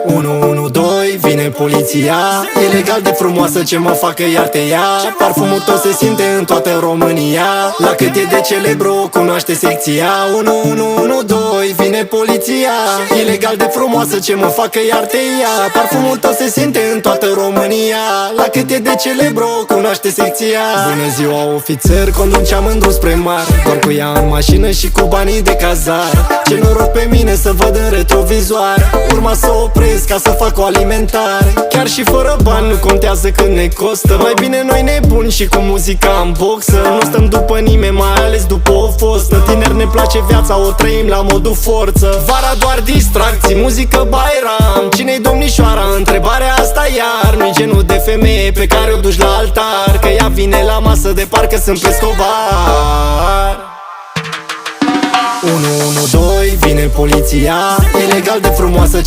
112, vine poliția. Ilegal de frumoasă ce mă facă iar te ia. Parfumul tău se simte în toată România. La cât e de celebru o cunoaște secția. 112, vine poliția. Ilegal de frumoasă ce mă facă iar te ia. Parfumul tău se simte în toată România. La cât e de celebru o cunoaște secția. Bună ziua ofițer, conduceam mândru spre mare, doar cu ea în mașină și cu banii de cazare. Ce noroc pe mine să văd în retrovizoare. Urma să opresc ca să fac o alimentare. Chiar și fără bani nu contează cât ne costă. Mai bine noi nebuni și cu muzica în boxă. Nu stăm după nimeni, mai ales după o fostă. Tineri ne place viața, o trăim la modul forță. Vara doar distracții, muzică Bairam. Cine-i domnișoara? Întrebarea asta iar. Nu-i genul de femeie pe care o duci la altar, că ea vine la masă de parcă sunt pescovar. 112, vine poliția. Ilegal de frumoasă ce